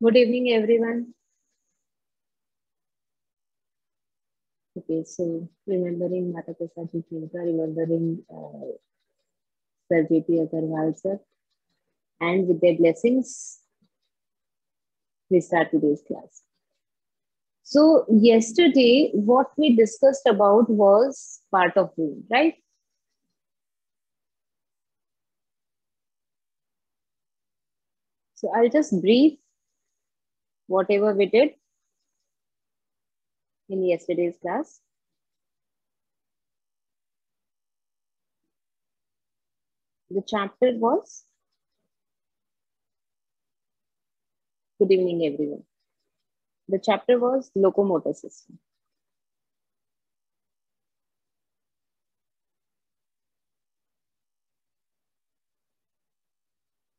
Good evening, everyone. Okay, so remembering Mata Prasad Ji Chinka, remembering Sir J.P. Agarwal sir, and with their blessings, we start today's class. So yesterday, what we discussed about was part of brain, right? So I'll just brief whatever we did in yesterday's class. The chapter was, good evening, everyone. The chapter was locomotor system.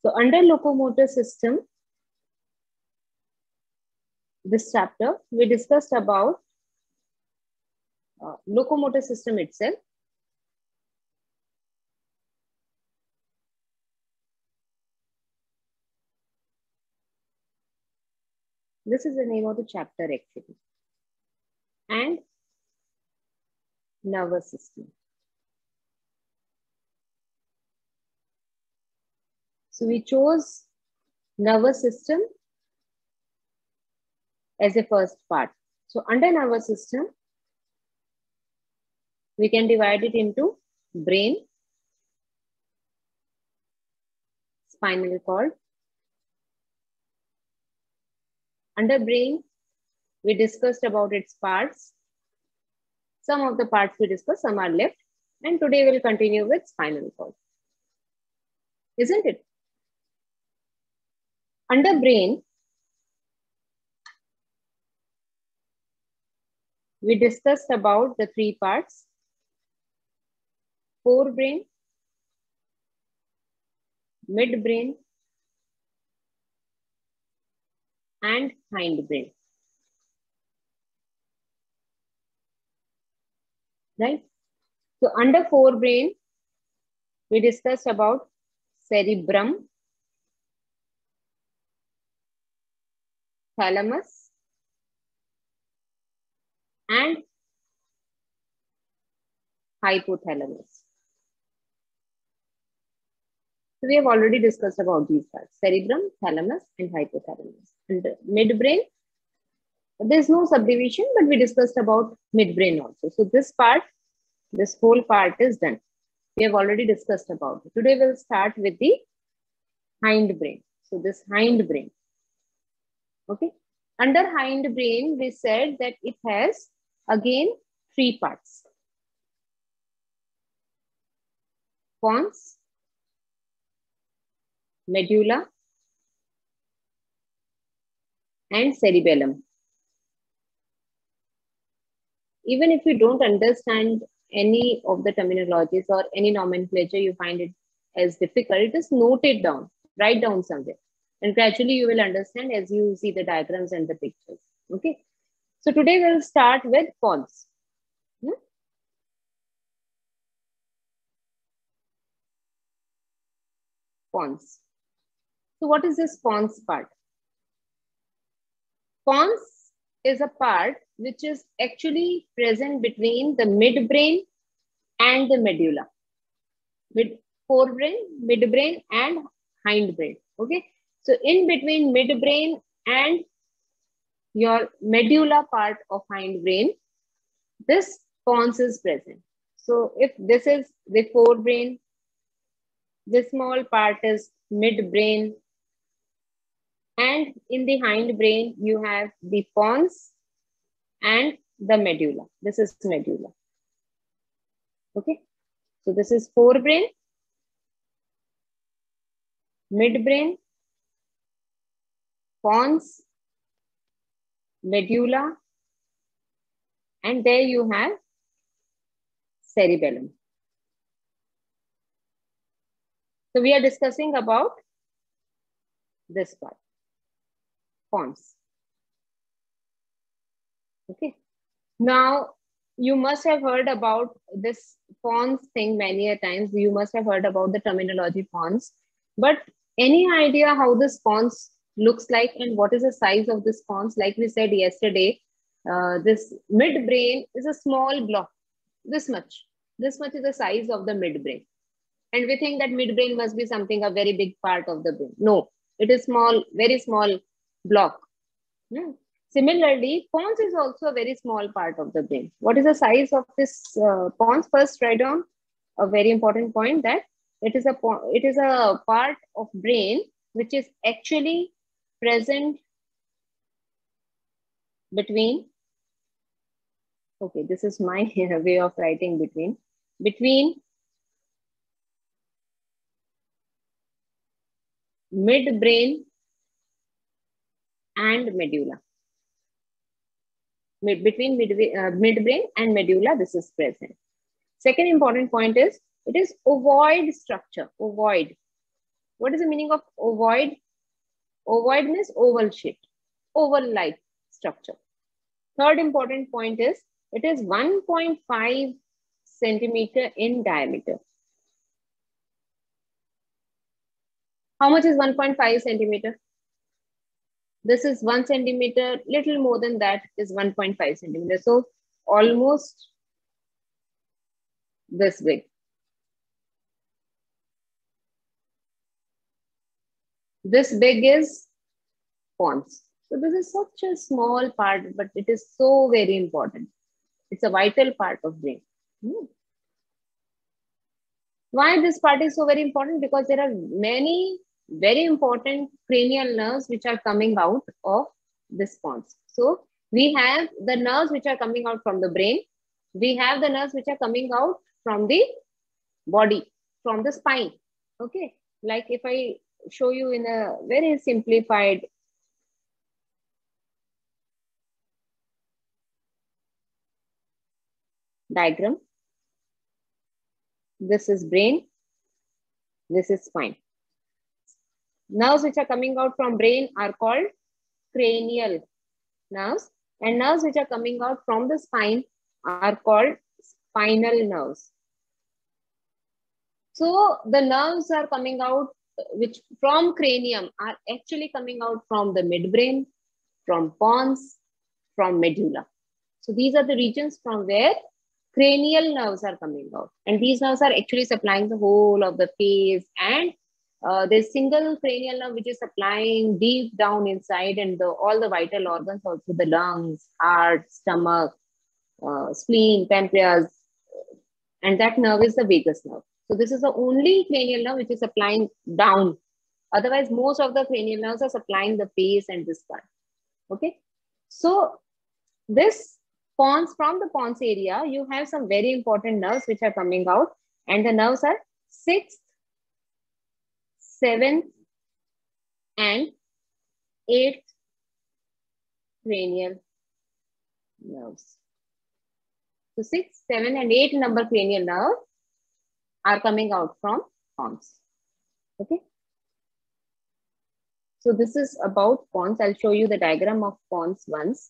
So under locomotor system, this chapter, we discussed about locomotor system itself. This is the name of the chapter actually. And nervous system. So we chose nervous system as a first part. So under nervous system, we can divide it into brain, spinal cord. Under brain, we discussed about its parts. Some of the parts we discussed, some are left. And today we'll continue with spinal cord. Isn't it? Under brain, we discussed about the three parts: forebrain, midbrain, and hindbrain. Right? So under forebrain, we discussed about cerebellum, thalamus, and hypothalamus. So we have already discussed about these parts: cerebellum, thalamus, and hypothalamus. And midbrain, there's no subdivision, but we discussed about midbrain also. So this part, this whole part is done. We have already discussed about it. Today we'll start with the hindbrain. So this hindbrain. Okay. Under hindbrain, we said that it has again three parts: pons, medulla, and cerebellum. Even if you don't understand any of the terminologies or any nomenclature, you find it as difficult, just note it down, write down somewhere. And gradually you will understand as you see the diagrams and the pictures. Okay. So today we'll start with pons. Pons. So what is this pons part? Pons is a part which is actually present between the midbrain and the medulla. Forebrain, midbrain, and hindbrain. Okay. So in between midbrain and your medulla part of hindbrain, this pons is present. So if this is the forebrain, this small part is midbrain, and in the hindbrain you have the pons and the medulla. This is medulla. Okay. So this is forebrain, midbrain, pons, medulla, and there you have cerebellum. So we are discussing about this part, pons. Okay. Now you must have heard about this pons thing many a times. You must have heard about the terminology pons, but any idea how this pons looks like and what is the size of this pons. Like we said yesterday, this midbrain is a small block, this much. This much is the size of the midbrain. And we think that midbrain must be something, a very big part of the brain. No, it is small, very small block. Similarly, pons is also a very small part of the brain. What is the size of this pons? First, write down a very important point that it is a part of brain which is actually present between, okay, this is my way of writing between midbrain and medulla. Between midbrain and medulla, this is present. Second important point is, it is ovoid structure, ovoid. What is the meaning of ovoid? Ovoid means oval shape, oval-like structure. Third important point is, it is 1.5 centimeter in diameter. How much is 1.5 centimeter? This is 1 centimeter, little more than that is 1.5 centimeter. So almost this big. This big is pons. So this is such a small part, but it is so very important. It's a vital part of brain. Why this part is so very important? Because there are many very important cranial nerves which are coming out of this pons. So we have the nerves which are coming out from the brain. We have the nerves which are coming out from the body, from the spine. Okay, like if I show you in a very simplified diagram. This is brain, this is spine. Nerves which are coming out from brain are called cranial nerves, and nerves which are coming out from the spine are called spinal nerves. So the nerves are coming out which from cranium are actually coming out from the midbrain, from pons, from medulla. So these are the regions from where cranial nerves are coming out, and these nerves are actually supplying the whole of the face, and there's single cranial nerve which is supplying deep down inside, and all the vital organs, also the lungs, heart, stomach, spleen, pancreas, and that nerve is the vagus nerve. So this is the only cranial nerve which is supplying down. Otherwise, most of the cranial nerves are supplying the face and this part. Okay, so this pons, from the pons area, you have some very important nerves which are coming out, and the nerves are 6th, 7th, and 8th cranial nerves. So 6, 7, and 8 number cranial nerve are coming out from pons. Okay. So this is about pons. I'll show you the diagram of pons once.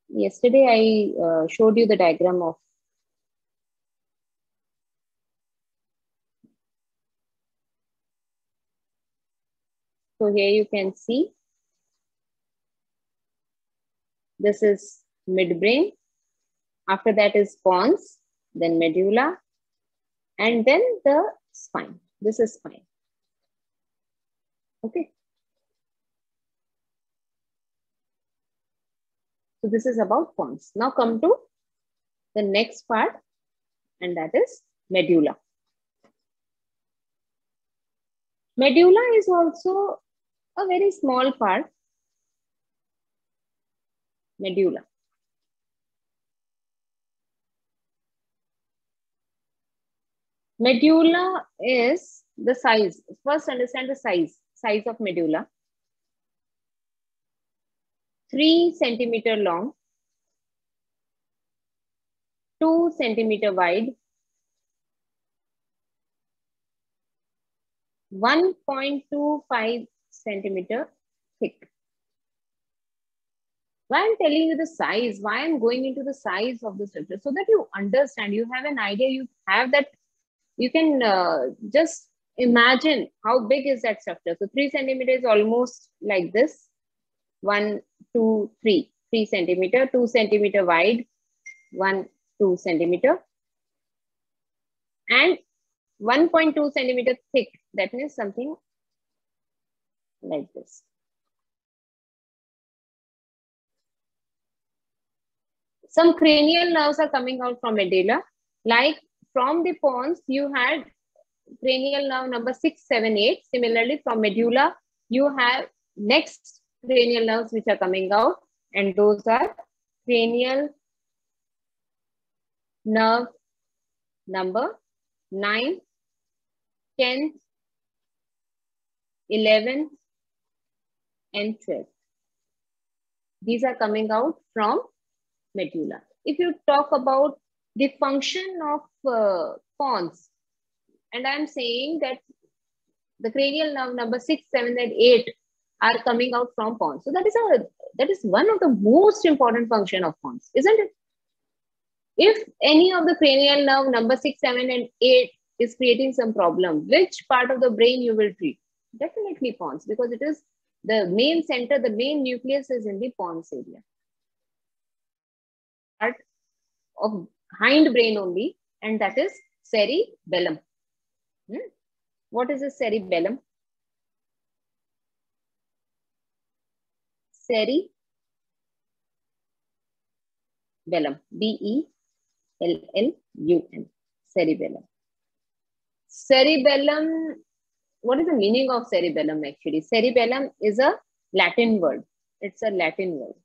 Yesterday I showed you the diagram of so here you can see this is midbrain, after that is pons, then medulla, and then the spine. This is spine. Okay. So this is about pons. Now come to the next part, and that is medulla. Medulla is also a very small part. Medulla. Medulla is the size. First understand the size of medulla. 3 centimeter long, 2 centimeter wide, 1.25 centimeter thick. Why I'm telling you the size, why I'm going into the size of the structure, so that you understand, you have an idea, you have that You can just imagine how big is that structure. So 3 centimeters is almost like this. 1, 2, 3. 3 centimeter, 2 centimeter wide, 1, 2 centimeter, and 1.2 centimeter thick. That means something like this. Some cranial nerves are coming out from medulla. Like from the pons, you had cranial nerve number 6, 7, 8. Similarly, from medulla, you have next cranial nerves which are coming out, and those are cranial nerve number 9, 10, 11, and 12. These are coming out from medulla. If you talk about the function of pons, and I'm saying that the cranial nerve number 6, 7, and 8 are coming out from pons. So that is one of the most important function of pons, isn't it? If any of the cranial nerve number 6, 7, and 8 is creating some problem, which part of the brain you will treat? Definitely pons, because it is the main center, the main nucleus is in the pons area. Part of hind brain only, and that is cerebellum. What is a cerebellum? Cerebellum, B-E-L-L-U-M, cerebellum. Cerebellum, what is the meaning of cerebellum actually? Cerebellum is a Latin word. It's a Latin word.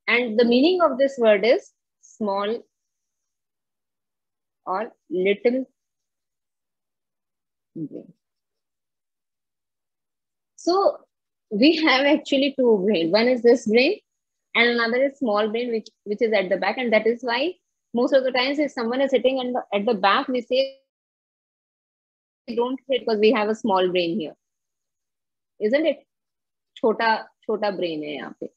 And the meaning of this word is small or little brain. So we have actually two brains. One is this brain and another is small brain, which is at the back. And that is why most of the times if someone is sitting at the back, we say, don't hit because we have a small brain here. Isn't it? Chota brain hai yahan pe.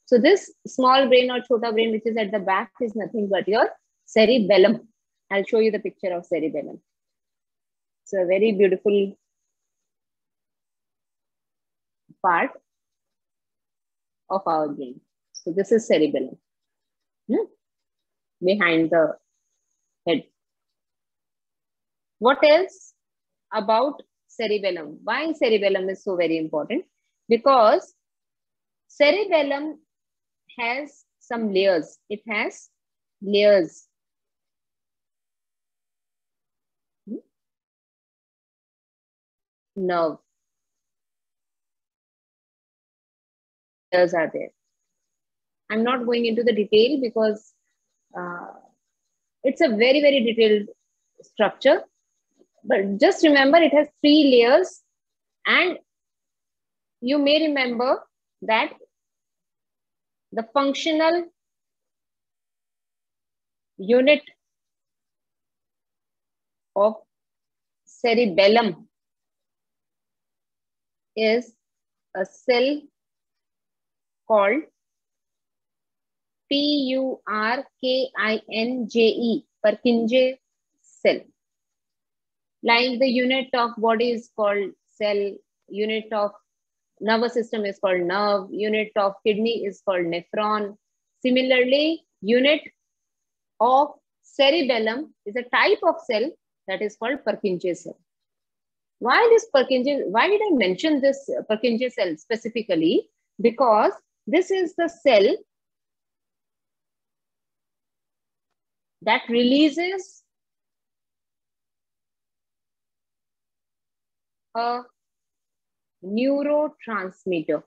So this small brain or chota brain, which is at the back, is nothing but your cerebellum. I'll show you the picture of cerebellum. It's a very beautiful part of our brain. So this is cerebellum, behind the head. What else about cerebellum? Why cerebellum is so very important? Because cerebellum has some layers. It has layers. Nerve. Layers are there. I'm not going into the detail because it's a very, very detailed structure. But just remember it has 3 layers, and you may remember that the functional unit of cerebellum is a cell called Purkinje, Purkinje cell. Like the unit of body is called cell, unit of nervous system is called nerve, unit of kidney is called nephron. Similarly, unit of cerebellum is a type of cell that is called Purkinje cell. Why this Purkinje? Why did I mention this Purkinje cell specifically? Because this is the cell that releases a neurotransmitter.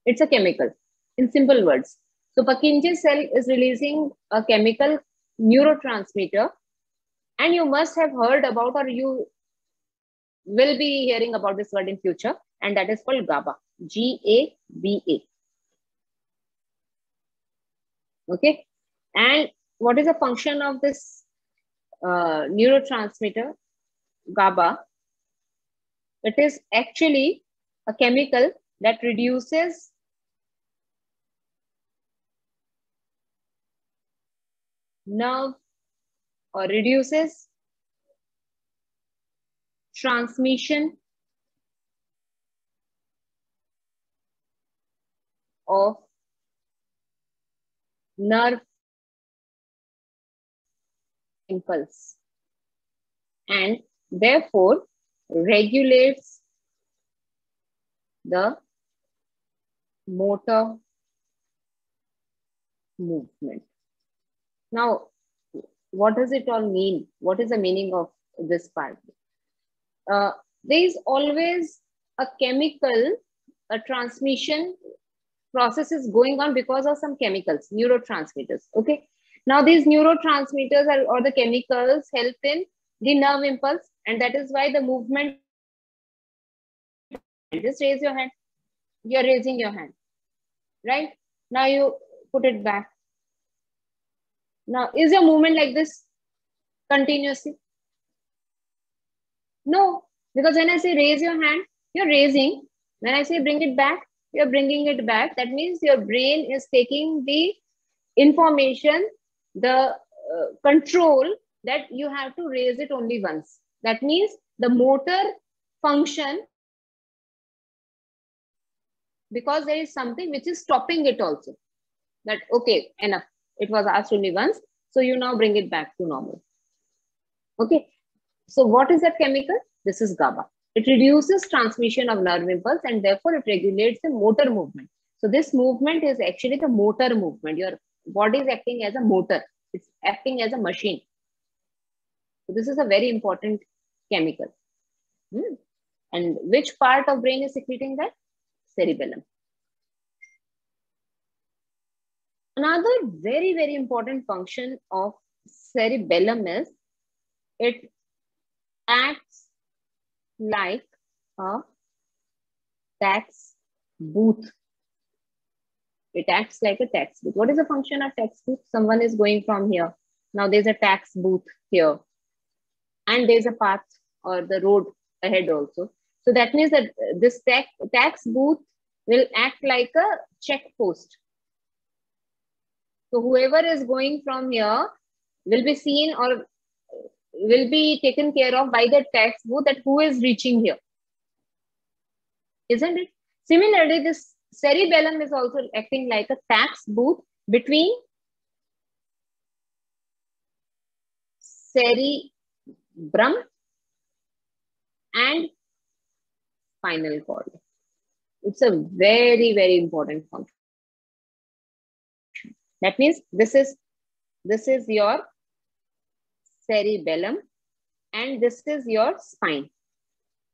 It's a chemical, in simple words. So Purkinje cell is releasing a chemical neurotransmitter, and you must have heard about, or you will be hearing about this word in future, and that is called GABA, G-A-B-A. Okay, and what is the function of this neurotransmitter, GABA? It is actually a chemical that reduces nerve or reduces transmission of nerve impulse and therefore regulates the motor movement. Now, what does it all mean? What is the meaning of this part? There is always a chemical, a transmission process is going on because of some chemicals, neurotransmitters. Okay. Now these neurotransmitters or the chemicals help in the nerve impulse, and that is why the movement. Just raise your hand. You're raising your hand, right? Now you put it back. Now, is your movement like this continuously? No, because when I say raise your hand, you're raising. When I say bring it back, you're bringing it back. That means your brain is taking the information, the control that you have to raise it only once. That means the motor function, because there is something which is stopping it also. That, okay, enough. It was asked only once. So you now bring it back to normal. Okay. So what is that chemical? This is GABA. It reduces transmission of nerve impulse and therefore it regulates the motor movement. So this movement is actually the motor movement. Your body is acting as a motor. It's acting as a machine. So this is a very important chemical. And which part of brain is secreting that? Cerebellum. Another very, very important function of cerebellum is it acts like a tax booth. It acts like a tax booth. What is the function of tax booth? Someone is going from here. Now there's a tax booth here. And there's a path or the road ahead also. So that means that this tax booth will act like a check post. So whoever is going from here will be seen or will be taken care of by the tax booth that who is reaching here. Isn't it? Similarly, this cerebellum is also acting like a tax booth between cerebrum and spinal cord. It's a very, very important function. That means this is your cerebellum and this is your spine.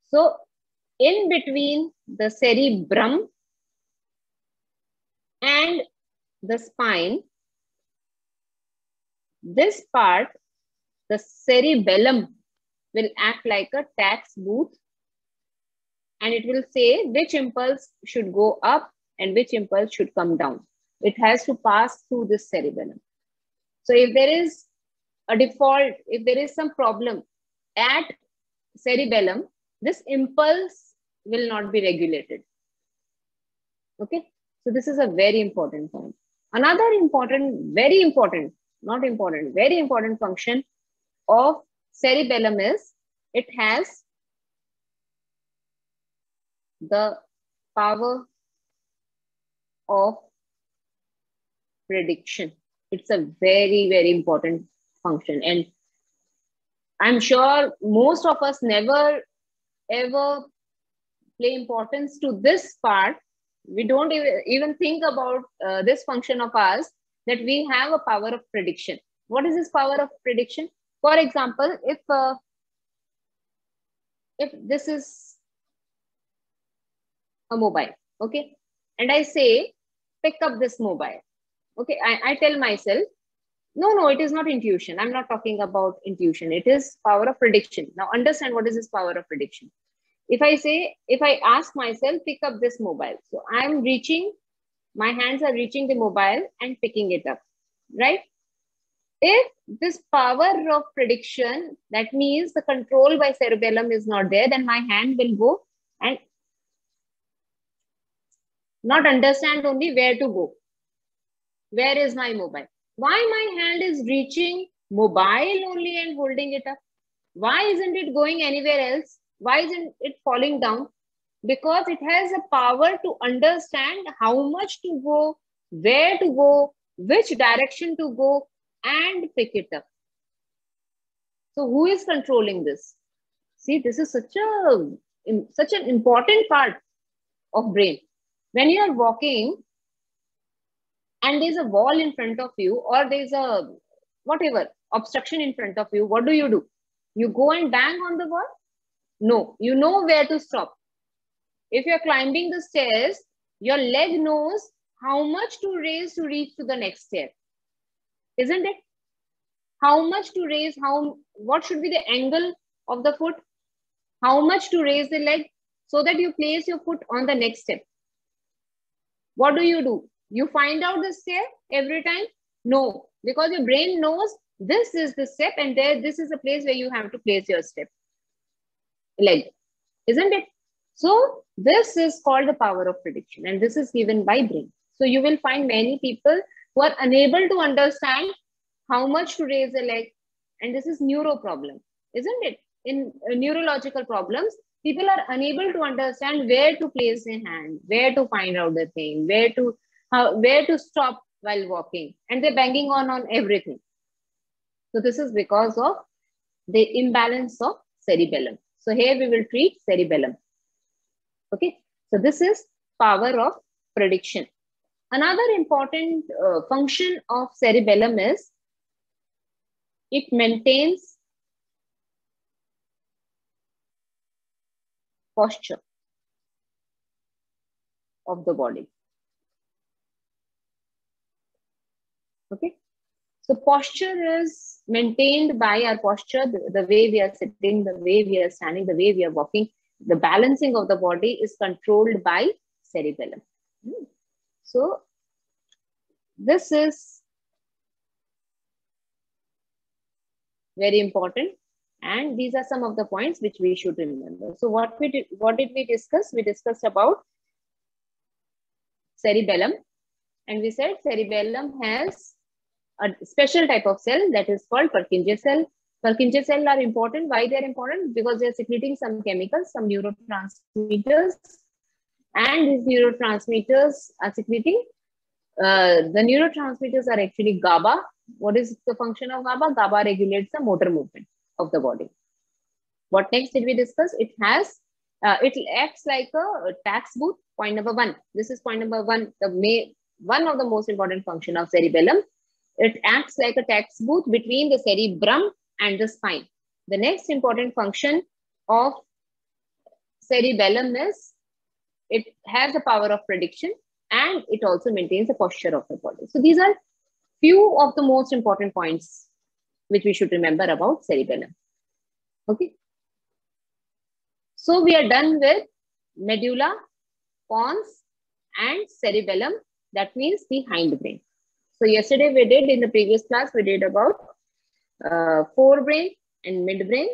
So in between the cerebrum and the spine, this part, the cerebellum, will act like a tax booth and it will say which impulse should go up and which impulse should come down. It has to pass through this cerebellum. So if there is a default, if there is some problem at cerebellum, this impulse will not be regulated. Okay. So this is a very important point. Another important, very important, not important, very important function of cerebellum is it has the power of prediction. It's a very, very important function. And I'm sure most of us never ever play importance to this part. We don't even think about this function of ours, that we have a power of prediction. What is this power of prediction? For example, if this is a mobile, okay, and I say, pick up this mobile. Okay, I tell myself, no, it is not intuition. I'm not talking about intuition. It is power of prediction. Now understand what is this power of prediction. If I ask myself, pick up this mobile. So I'm reaching, my hands are reaching the mobile and picking it up, right? If this power of prediction, that means the control by cerebellum is not there, then my hand will go and not understand only where to go. Where is my mobile? Why my hand is reaching mobile only and holding it up? Why isn't it going anywhere else? Why isn't it falling down? Because it has a power to understand how much to go, where to go, which direction to go, and pick it up. So who is controlling this? See, this is such an important part of brain. When you are walking and there's a wall in front of you, or there's a whatever obstruction in front of you, what do? You go and bang on the wall? No, you know where to stop. If you're climbing the stairs, your leg knows how much to raise to reach to the next stair. Isn't it? How much to raise, what should be the angle of the foot? How much to raise the leg so that you place your foot on the next step. What do? You find out the stair every time? No, because your brain knows this is the step and this is the place where you have to place your step. Leg, isn't it? So this is called the power of prediction, and this is given by brain. So you will find many people who are unable to understand how much to raise the leg, and this is neuro problem, isn't it? In neurological problems, people are unable to understand where to place a hand, where to find out the thing, where to stop while walking, and they're banging on everything. So this is because of the imbalance of cerebellum. So here we will treat cerebellum. Okay, so this is power of prediction. Another important function of cerebellum is it maintains posture of the body. Okay, so posture is maintained by our posture, the way we are sitting, the way we are standing, the way we are walking. The balancing of the body is controlled by cerebellum. So this is very important, and these are some of the points which we should remember. So what did we discuss? We discussed about cerebellum, and we said cerebellum has a special type of cell that is called Purkinje cell. Purkinje cells are important. Why they are important? Because they are secreting some chemicals, some neurotransmitters, and these neurotransmitters are secreting. The neurotransmitters are actually GABA. What is the function of GABA? GABA regulates the motor movement of the body. What next did we discuss? It acts like a tax booth. Point number 1. This is point number 1. One of the most important function of cerebellum. It acts like a tax booth between the cerebrum and the spine. The next important function of cerebellum is it has the power of prediction, and it also maintains the posture of the body. So these are few of the most important points which we should remember about cerebellum. Okay. So we are done with medulla, pons, and cerebellum. That means the hindbrain. So yesterday we did, in the previous class, we did about forebrain and midbrain.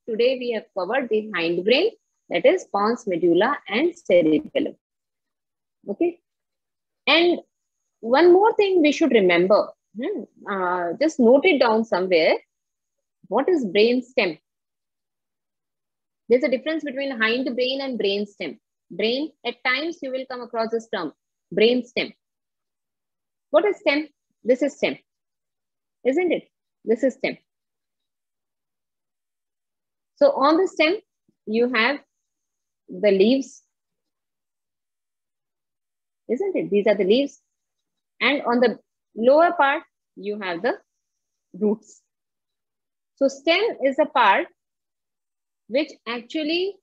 Today we have covered the hindbrain, that is pons, medulla, and cerebellum. Okay. And one more thing we should remember, just note it down somewhere. What is brain stem? There's a difference between hindbrain and brain stem. Brain, at times you will come across this term, brain stem. What is stem? This is stem, isn't it? This is stem. So on the stem, you have the leaves, isn't it? These are the leaves. And on the lower part, you have the roots. So stem is a part which actually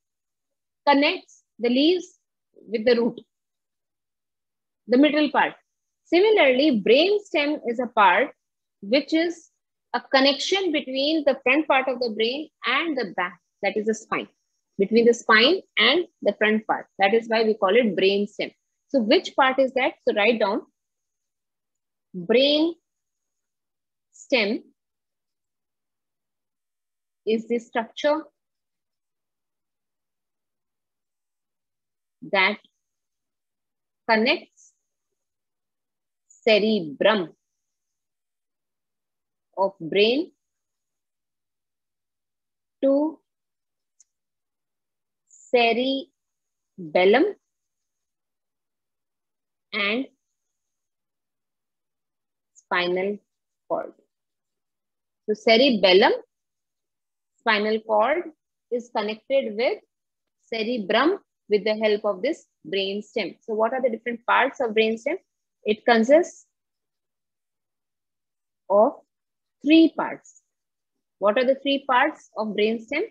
connects the leaves with the root, the middle part. Similarly, brain stem is a part which is a connection between the front part of the brain and the back, that is the spine, between the spine and the front part. That is why we call it brain stem. So which part is that? So write down brain stem is the structure that connects cerebrum of brain to cerebellum and spinal cord. So cerebellum, spinal cord is connected with cerebrum with the help of this brain stem. So what are the different parts of brain stem? It consists of 3 parts. What are the 3 parts of brain stem?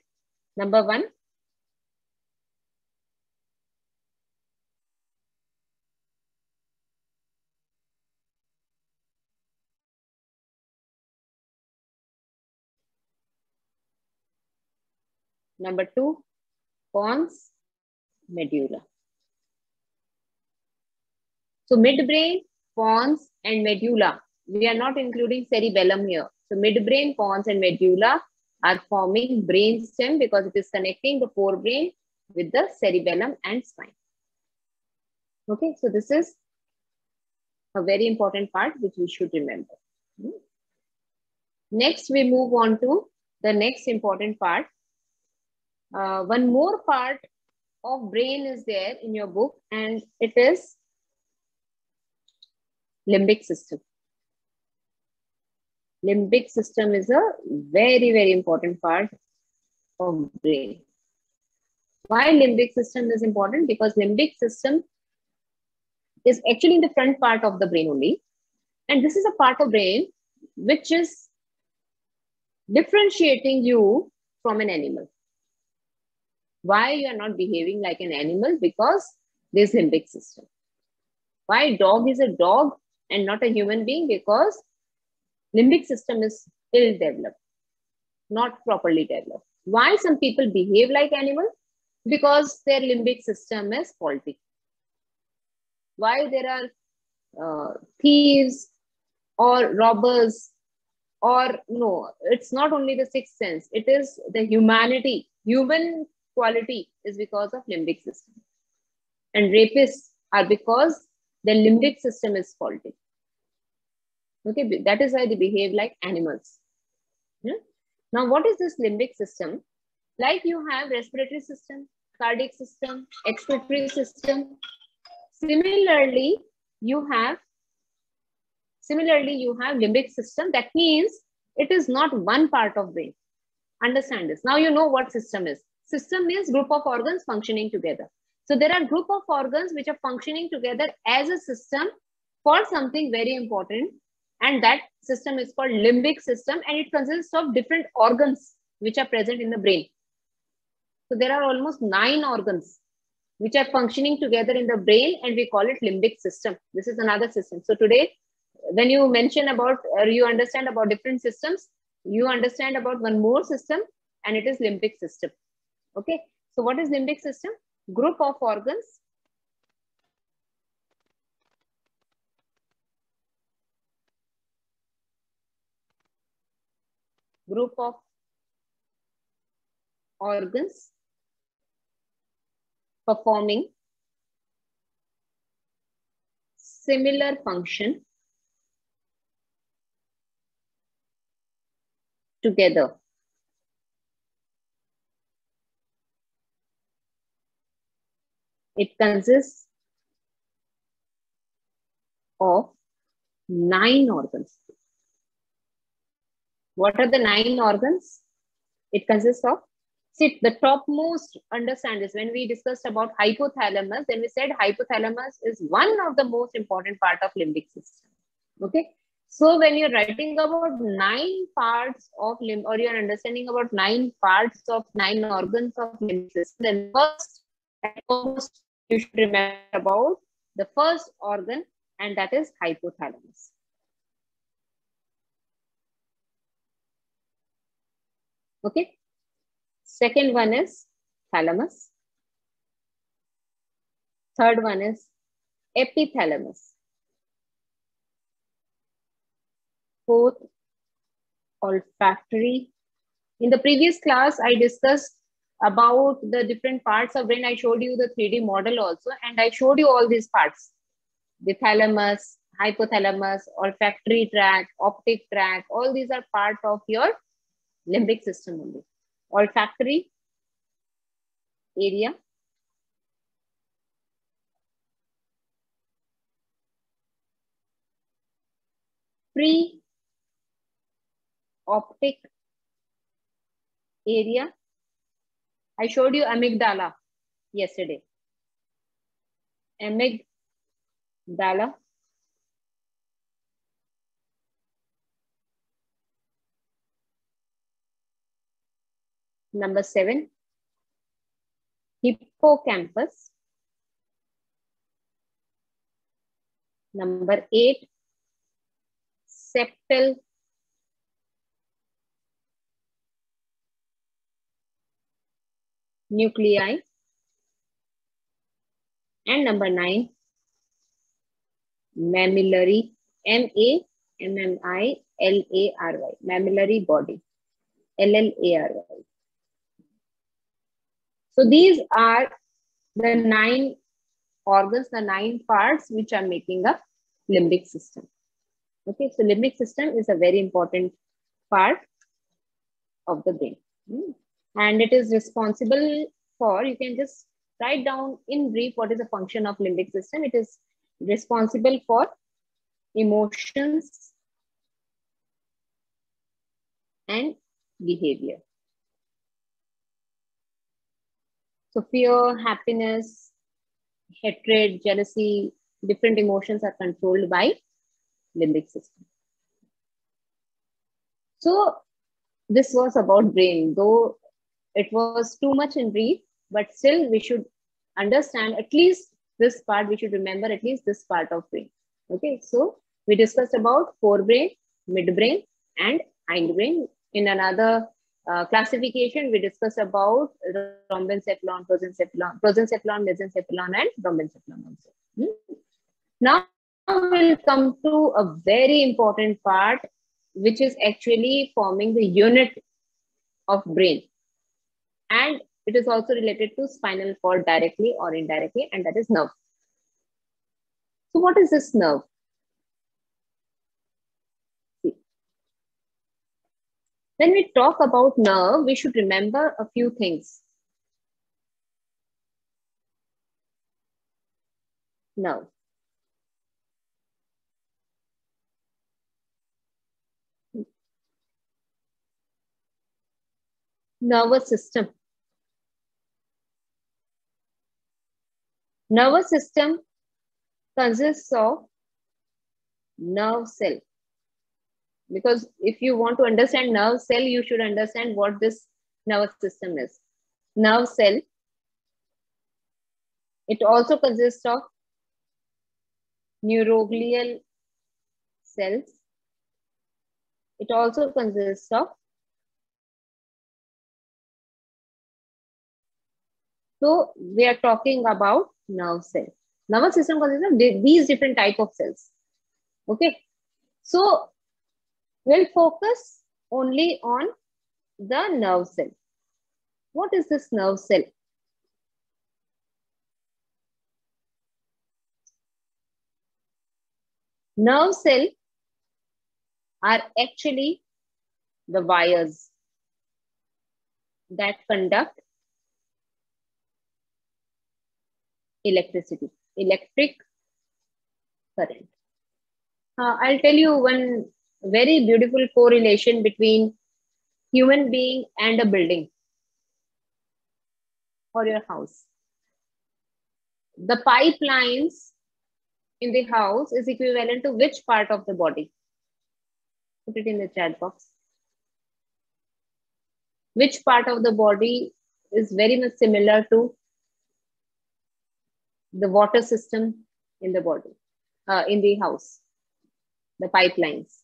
Number 1, number 2, pons medulla. So midbrain, pons and medulla. We are not including cerebellum here. So midbrain, pons and medulla are forming brain stem because it is connecting the forebrain with the cerebellum and spine. Okay, so this is a very important part which we should remember. Next, we move on to the next important part. One more part of brain is there in your book, and it is limbic system. Limbic system is a very, very important part of brain. Why limbic system is important? Because limbic system is actually in the front part of the brain only. And this is a part of brain which is differentiating you from an animal. Why you are not behaving like an animal? Because there's limbic system. Why dog is a dog and not a human being? Because limbic system is ill developed, not properly developed. Why some people behave like animals? Because their limbic system is faulty. Why there are thieves or robbers, or no, it's not only the sixth sense, it is the humanity, human quality is because of limbic system. And rapists are because their limbic system is faulty. Okay, that is why they behave like animals. Yeah? Now, what is this limbic system? Like you have respiratory system, cardiac system, excretory system. Similarly, you have limbic system. That means it is not one part of brain. Understand this. Now you know what system is. System means group of organs functioning together. So there are group of organs which are functioning together as a system for something very important. And that system is called limbic system, and it consists of different organs which are present in the brain. So there are almost 9 organs which are functioning together in the brain, and we call it limbic system. This is another system. So today, when you mention about, or you understand about different systems, you understand about one more system, and it is limbic system. Okay. So what is limbic system? Group of organs performing similar function together. It consists of 9 organs. What are the 9 organs? It consists of, see, the topmost, understand this, when we discussed about hypothalamus, then we said hypothalamus is one of the most important part of limbic system. Okay. So when you're writing about 9 parts of limb, or you're understanding about 9 parts of 9 organs of limbic system, then first and foremost, you should remember about the first organ, and that is hypothalamus. Okay. Second one is thalamus. Third one is epithalamus. Fourth, olfactory. In the previous class, I discussed about the different parts of brain. I showed you the 3D model also, and I showed you all these parts: the thalamus, hypothalamus, olfactory tract, optic tract, all these are part of your limbic system only. Olfactory area, pre-optic area. I showed you amygdala yesterday. Amygdala. Number 7, hippocampus. Number 8, septal nuclei. And number 9, mammillary, M-A-M-M-I-L-A-R-Y, mammillary body, L-L-A-R-Y. So these are the 9 organs, the 9 parts which are making a limbic system. Okay, so limbic system is a very important part of the brain. And it is responsible for, you can just write down in brief what is the function of limbic system. It is responsible for emotions and behavior. So fear, happiness, hatred, jealousy, different emotions are controlled by limbic system. So this was about brain, though it was too much in brief, but still we should understand at least this part. We should remember at least this part of brain. Okay, so we discussed about forebrain, midbrain, and hindbrain. In another classification, we discussed about rhombencephalon, prosencephalon, mesencephalon, and rhombencephalon also. Now we'll come to a very important part, which is actually forming the unit of brain. And it is also related to spinal cord directly or indirectly, and that is nerve. So what is this nerve? See. When we talk about nerve, we should remember a few things. Nerve. Nervous system. Nervous system consists of nerve cell. Because if you want to understand nerve cell, you should understand what this nervous system is. Nerve cell. It also consists of neuroglial cells. It also consists of, so we are talking about nerve cell. Nervous system consists of these different type of cells. Okay, so we'll focus only on the nerve cell. What is this nerve cell? Nerve cell are actually the wires that conduct electricity, electric current. I'll tell you one very beautiful correlation between human being and a building or your house. The pipelines in the house is equivalent to which part of the body? Put it in the chat box. Which part of the body is very much similar to the water system in the body, in the house? The pipelines,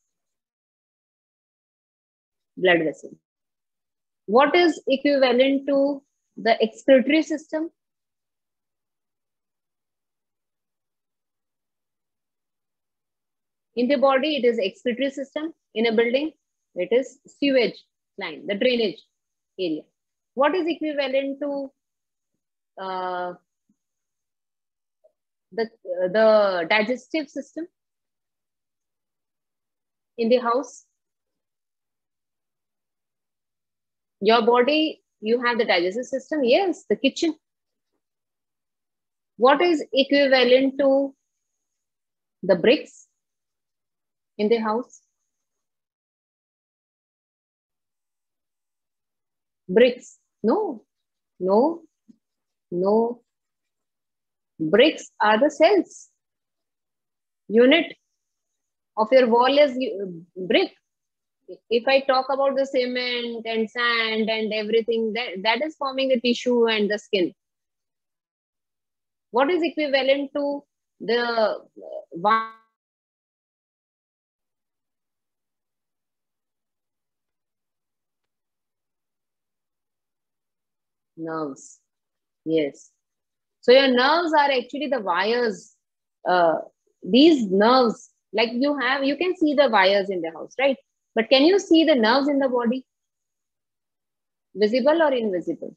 blood vessel. What is equivalent to the excretory system? In the body, it is excretory system. In a building, it is sewage line, the drainage area. What is equivalent to the digestive system? in the house? Your body, you have the digestive system. Yes, the kitchen. What is equivalent to the bricks in the house? Bricks. No, no, no. Bricks are the cells. Unit of your wall is brick. If I talk about the cement and sand and everything, that is forming the tissue and the skin. What is equivalent to the nerves? Yes. So your nerves are actually the wires. These nerves, like you can see the wires in the house, right? But can you see the nerves in the body? Visible or invisible?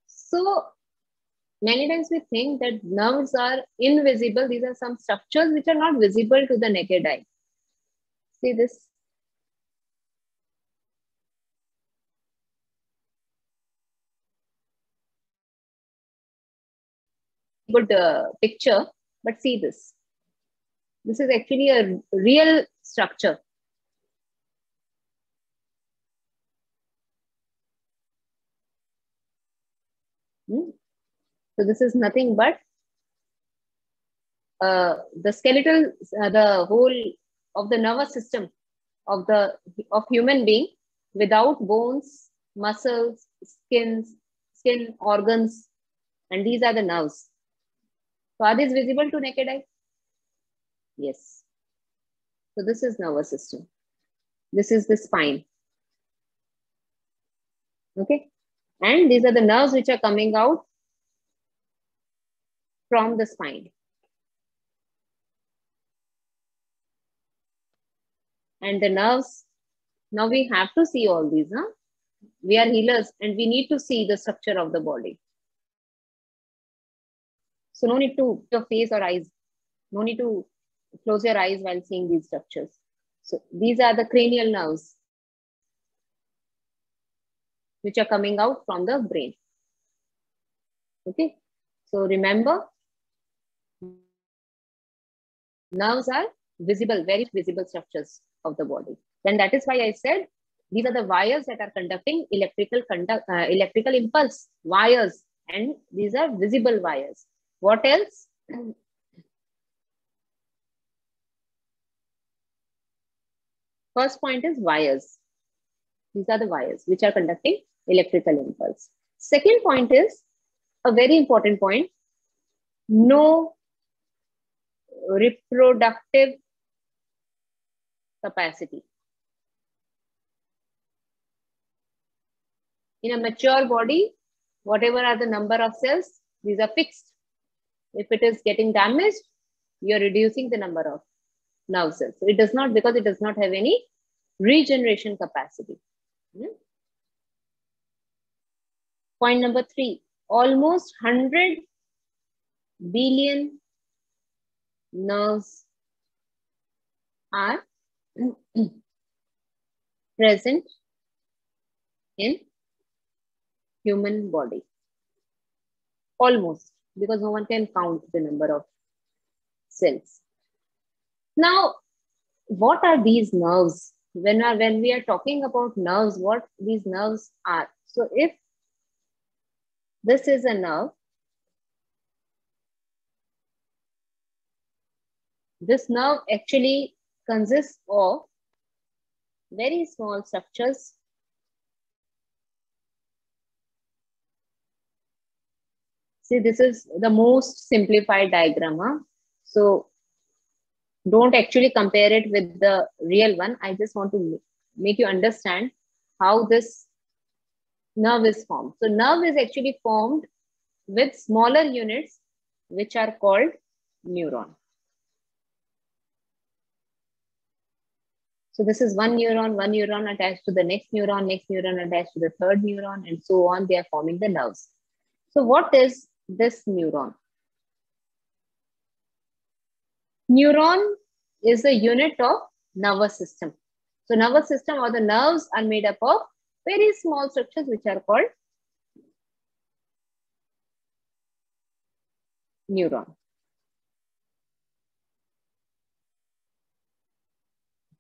So many times we think that nerves are invisible. These are some structures which are not visible to the naked eye. See this? Good picture, but see this. This is actually a real structure. So this is nothing but the skeletal, the whole of the nervous system of human being without bones, muscles, skin organs, and these are the nerves. So are these visible to naked eye? Yes. So this is nervous system. This is the spine. Okay. And these are the nerves which are coming out from the spine. And the nerves, now we have to see all these. Huh? We are healers and we need to see the structure of the body. So no need to your face or eyes. No need to close your eyes while seeing these structures. So these are the cranial nerves which are coming out from the brain. Okay. So remember, nerves are visible, very visible structures of the body. Then that is why I said these are the wires that are conducting electrical impulse wires, and these are visible wires. What else? First point is wires. These are the wires which are conducting electrical impulse. Second point is a very important point. No reproductive capacity. In a mature body, whatever are the number of cells, these are fixed. If it is getting damaged, you're reducing the number of nerve cells. So it does not, because it does not have any regeneration capacity. Point number 3, almost 100 billion nerves are present in human body. Almost, because no one can count the number of cells. Now, what are these nerves? When we are talking about nerves, what these nerves are? So if this is a nerve, this nerve actually consists of very small structures. See, this is the most simplified diagram. Huh? So don't actually compare it with the real one. I just want to make you understand how this nerve is formed. So nerve is actually formed with smaller units, which are called neuron. So this is one neuron attached to the next neuron attached to the third neuron, and so on. They are forming the nerves. So what is this neuron? Neuron is the unit of nervous system. So nervous system or the nerves are made up of very small structures which are called neuron.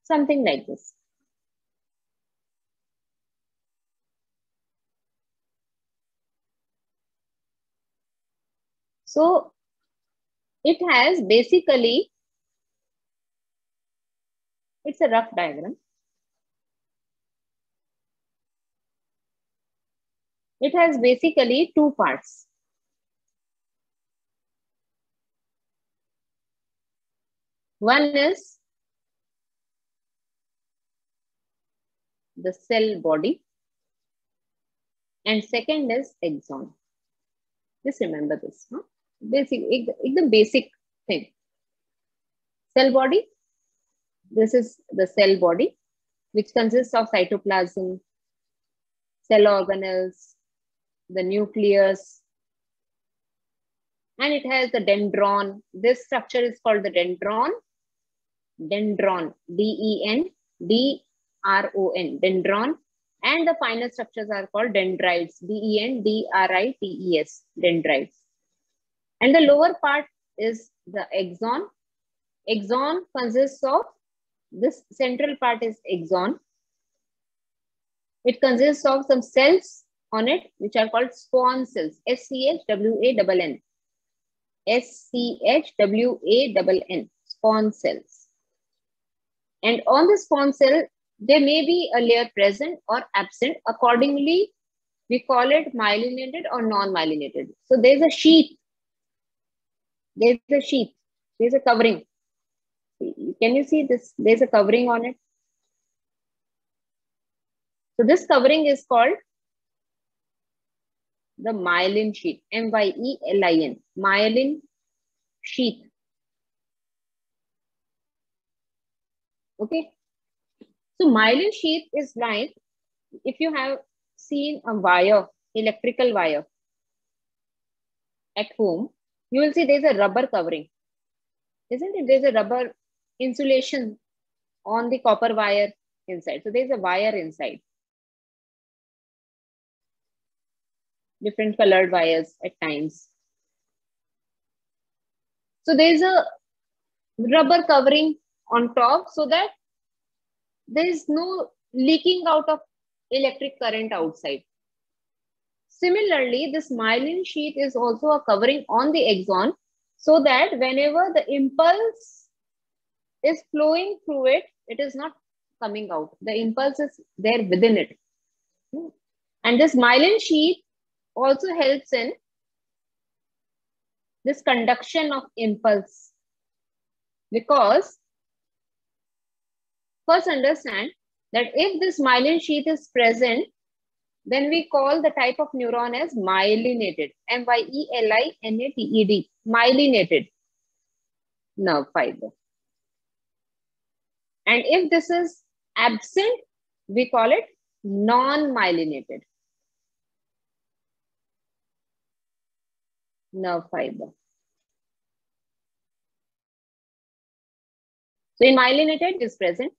Something like this. So it has basically, it's a rough diagram. It has basically two parts. One is the cell body and second is axon. Just remember this. Huh? The basic thing. Cell body, this is the cell body which consists of cytoplasm, cell organelles, the nucleus, and it has the dendron. This structure is called the dendron. Dendron, D-E-N-D-R-O-N, dendron. And the finer structures are called dendrites, D-E-N-D-R-I-T-E-S, dendrites. And the lower part is the axon. Axon consists of, this central part is axon. It consists of some cells on it, which are called spawn cells, S-C-H-W-A-N-N. S-C-H-W-A-N-N, spawn cells. And on the spawn cell, there may be a layer present or absent. Accordingly, we call it myelinated or non-myelinated. So there's a sheath. There's a sheath. There's a covering. Can you see this? There's a covering on it. So this covering is called the myelin sheath, M-Y-E-L-I-N, myelin sheath. Okay. So myelin sheath is like, if you have seen a wire, electrical wire at home, you will see there's a rubber covering, isn't it? There's a rubber insulation on the copper wire inside. So there's a wire inside. Different colored wires at times. So there's a rubber covering on top so that there is no leaking out of electric current outside. Similarly, this myelin sheath is also a covering on the axon so that whenever the impulse is flowing through it, it is not coming out. The impulse is there within it. And this myelin sheath also helps in this conduction of impulse, because first understand that if this myelin sheath is present, then we call the type of neuron as myelinated, M-Y-E-L-I-N-A-T-E-D, myelinated nerve fiber. And if this is absent, we call it non-myelinated nerve fiber. So in myelinated, it is present.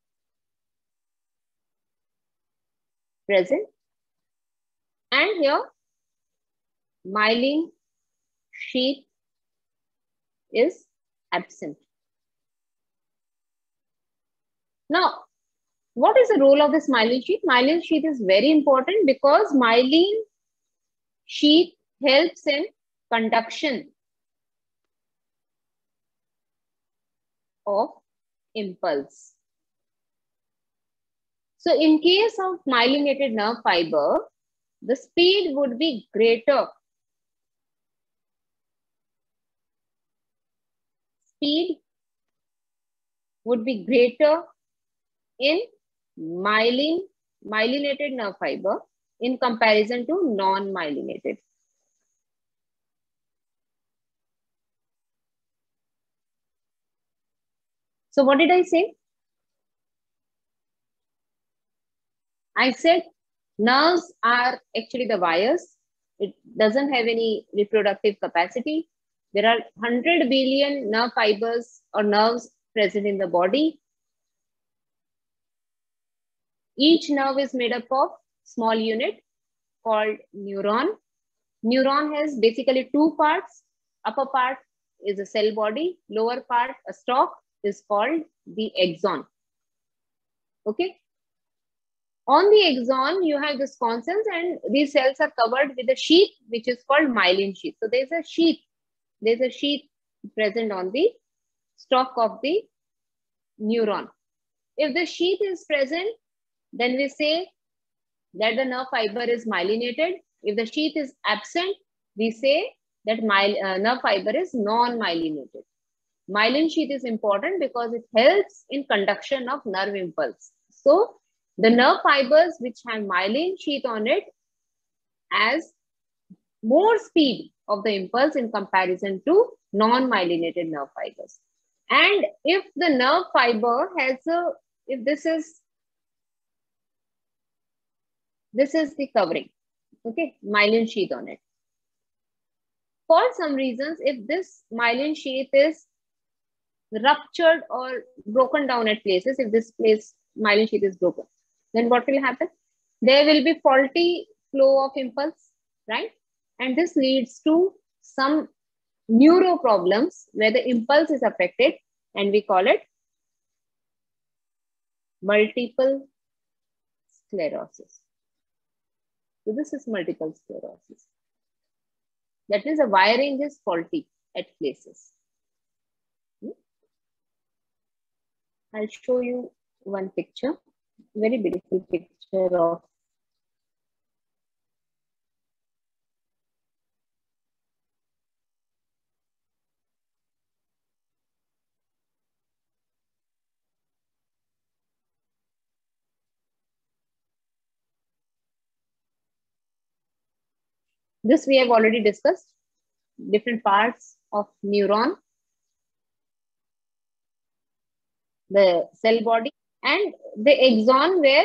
And here, myelin sheath is absent. Now, what is the role of this myelin sheath? Myelin sheath is very important because myelin sheath helps in conduction of impulse. So in case of myelinated nerve fiber, the speed would be greater. Speed would be greater in myelinated nerve fiber in comparison to non-myelinated. So what did I say? I said nerves are actually the wires. It doesn't have any reproductive capacity. There are 100 billion nerve fibers or nerves present in the body. Each nerve is made up of small unit called neuron. Neuron has basically two parts. Upper part is a cell body. Lower part, a stalk, is called the axon. Okay. On the axon, you have this consons, and these cells are covered with a sheath, which is called myelin sheath. So there's a sheath. There's a sheath present on the stalk of the neuron. If the sheath is present, then we say that the nerve fiber is myelinated. If the sheath is absent, we say that nerve fiber is non-myelinated. Myelin sheath is important because it helps in conduction of nerve impulse. So the nerve fibers which have myelin sheath on it has more speed of the impulse in comparison to non-myelinated nerve fibers. And if the nerve fiber has a, if this is the covering, okay, myelin sheath on it. For some reasons, if this myelin sheath is ruptured or broken down at places, if this place myelin sheath is broken, then what will happen? There will be faulty flow of impulse, right? And this leads to some neuro problems where the impulse is affected, and we call it multiple sclerosis. So this is multiple sclerosis. That means the wiring is faulty at places. I'll show you one picture, very beautiful picture of this. We have already discussed different parts of neuron, the cell body, and the axon where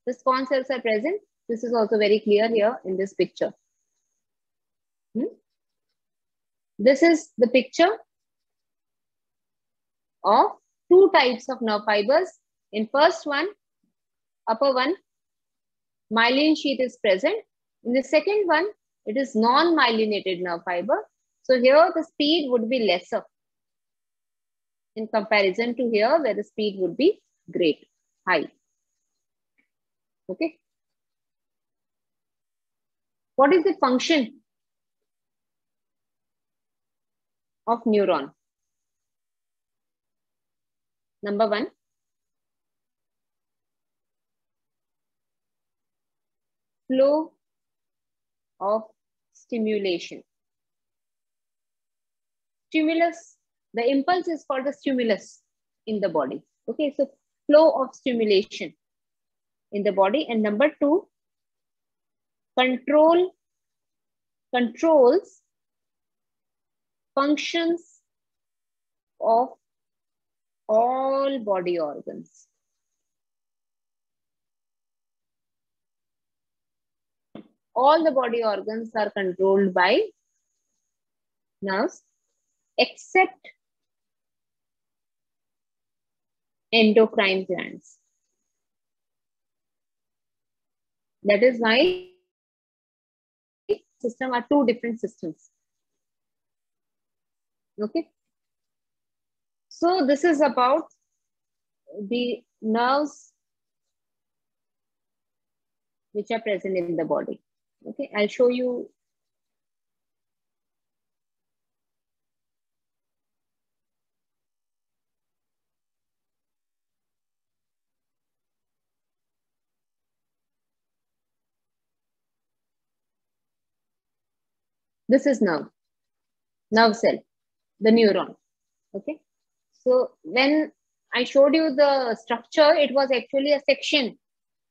the spawn cells are present. This is also very clear here in this picture. This is the picture of two types of nerve fibers. In first one, upper one, myelin sheath is present. In the second one, it is non-myelinated nerve fiber. So here the speed would be lesser in comparison to here where the speed would be great, high. Okay. What is the function of neuron? Number one, flow of stimulation. Stimulus, the impulse is called the stimulus in the body. Okay, so flow of stimulation in the body. And number two, controls functions of all body organs. All the body organs are controlled by nerves except endocrine glands. That is why system are two different systems. Okay. So this is about the nerves which are present in the body. Okay, I'll show you. This is nerve cell, the neuron. Okay. So when I showed you the structure, it was actually a section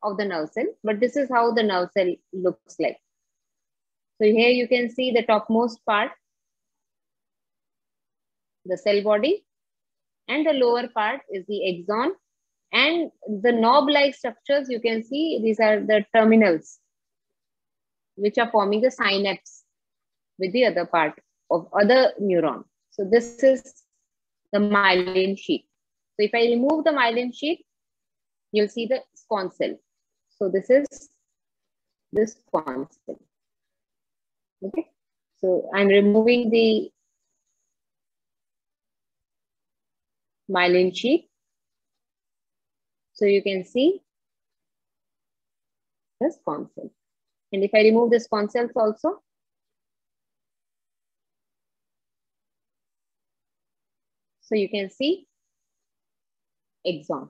of the nerve cell, but this is how the nerve cell looks like. So here you can see the topmost part, the cell body, and the lower part is the axon, and the knob-like structures you can see, these are the terminals which are forming the synapse with the other part of other neuron. So this is the myelin sheath. So if I remove the myelin sheath, you'll see the sconce cell. So this is this sconce cell. Okay. So I'm removing the myelin sheath. So you can see the sconce cell. And if I remove the sconce cells also, so you can see axon.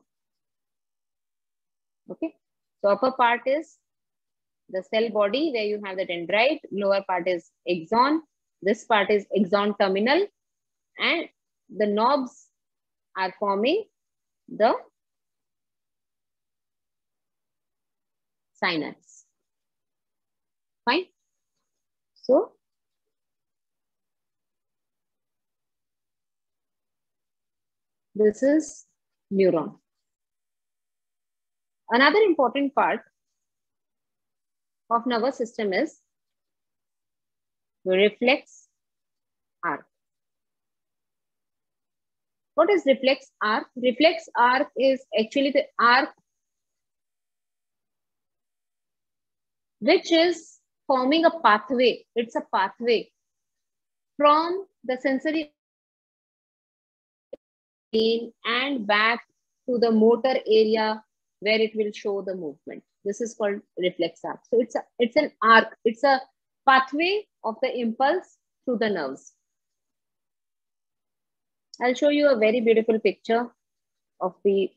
Okay. So upper part is the cell body where you have the dendrite, lower part is axon, this part is axon terminal, and the knobs are forming the synapse. Fine. So this is neuron. Another important part of nervous system is the reflex arc. What is reflex arc? Reflex arc is actually the arc which is forming a pathway. It's a pathway from the sensory and back to the motor area where it will show the movement. This is called reflex arc. So it's an arc. It's a pathway of the impulse through the nerves. I'll show you a very beautiful picture of the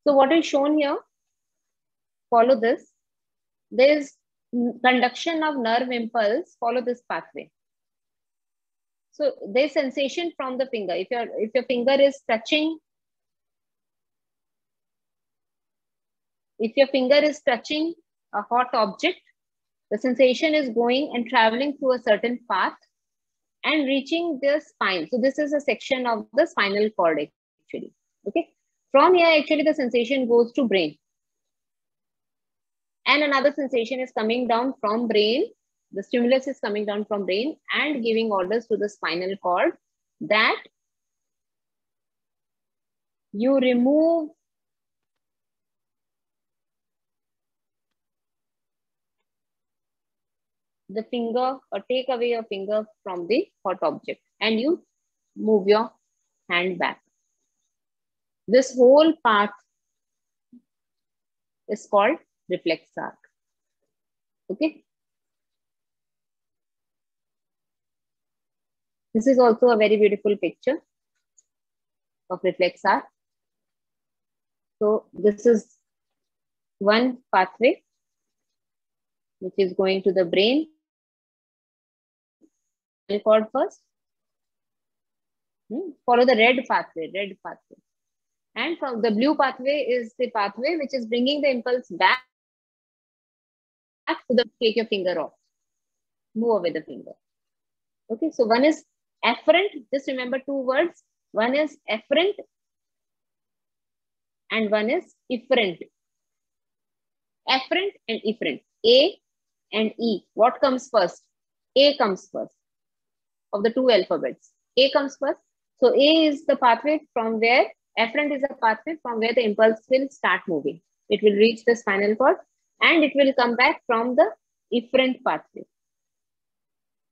So what is shown here? Follow this. There is conduction of nerve impulse. Follow this pathway. So there's sensation from the finger. If your finger is touching, a hot object, the sensation is going and traveling through a certain path and reaching the spine. So this is a section of the spinal cord actually. Okay. From here, actually, the sensation goes to brain. And another sensation is coming down from brain. The stimulus is coming down from brain and giving orders to the spinal cord that you remove the finger or take away your finger from the hot object and you move your hand back. This whole part is called reflex arc. Okay. This is also a very beautiful picture of reflex arc. So this is one pathway which is going to the brain. Cord first. Follow the red pathway. And from the blue pathway is the pathway which is bringing the impulse back to the, take your finger off. Move away the finger. Okay, so one is afferent. Just remember two words. One is afferent and one is efferent. Afferent and efferent. A and E. What comes first? A comes first of the two alphabets. A comes first. So A is the pathway from where, afferent is a pathway from where the impulse will start moving. It will reach the spinal cord and it will come back from the efferent pathway.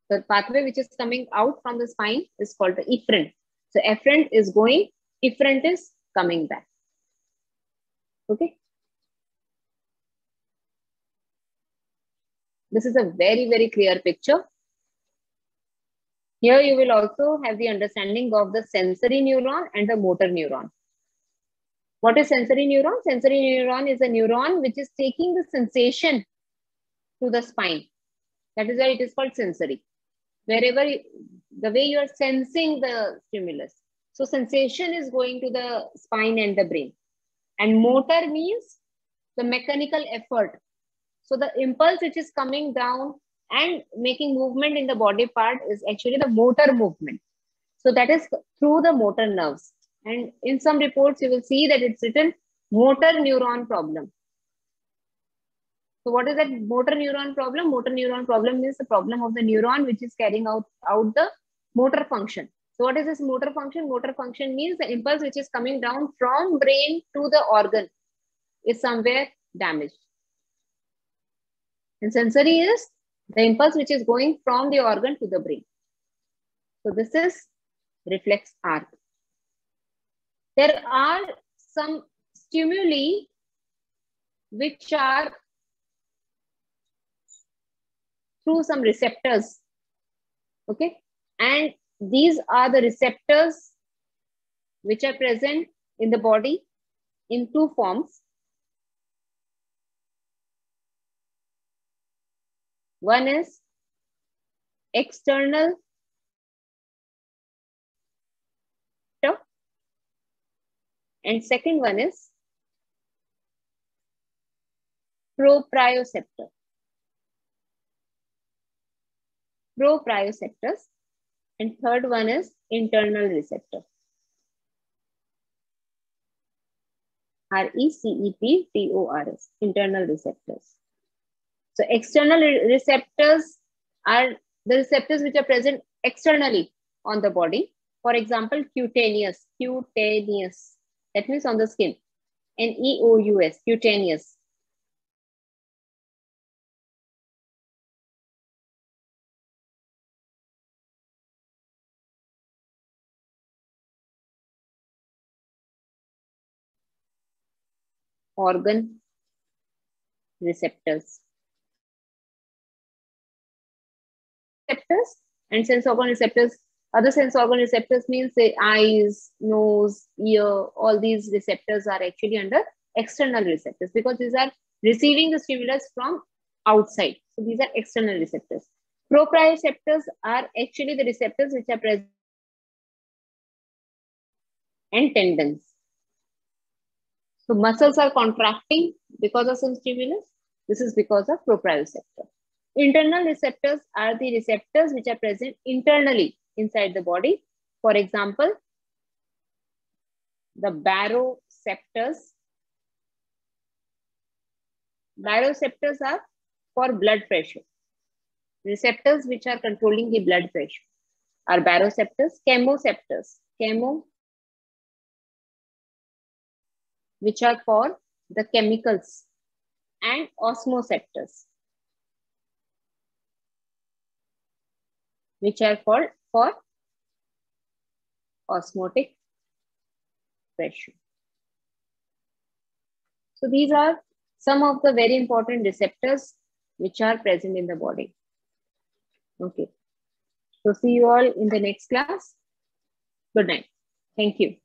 The pathway which is coming out from the spine is called the efferent. So afferent is going, efferent is coming back. Okay. This is a very, very clear picture. Here you will also have the understanding of the sensory neuron and the motor neuron. What is sensory neuron? Sensory neuron is a neuron which is taking the sensation to the spine. That is why it is called sensory. Wherever, the way you are sensing the stimulus. So sensation is going to the spine and the brain. And motor means the mechanical effort. So the impulse which is coming down And making movement in the body part is actually the motor movement. So that is through the motor nerves. And in some reports, you will see that it's written motor neuron problem. So what is that motor neuron problem? Motor neuron problem is the problem of the neuron which is carrying out the motor function. So what is this motor function? Motor function means the impulse which is coming down from brain to the organ is somewhere damaged. And sensory is the impulse which is going from the organ to the brain. So this is reflex arc. There are some stimuli which are through some receptors. Okay. And these are the receptors which are present in the body in two forms. One is external and second one is proprioceptor. Proprioceptors, and third one is internal receptor. RECEPTORS, internal receptors. So external receptors are the receptors which are present externally on the body. For example, cutaneous, that means on the skin. NEOUS, cutaneous. Organ receptors. Receptors and sense organ receptors. Other sense organ receptors means say eyes, nose, ear, all these receptors are actually under external receptors because these are receiving the stimulus from outside. So these are external receptors. Proprioceptors are actually the receptors which are present and tendons. So muscles are contracting because of some stimulus. This is because of proprioceptor. Internal receptors are the receptors which are present internally inside the body. For example, the baroreceptors. Baroreceptors are for blood pressure. Receptors which are controlling the blood pressure are baroreceptors. Chemoreceptors. Which are for the chemicals, and osmoceptors, which are for osmotic pressure. So these are some of the very important receptors which are present in the body. Okay. So see you all in the next class. Good night. Thank you.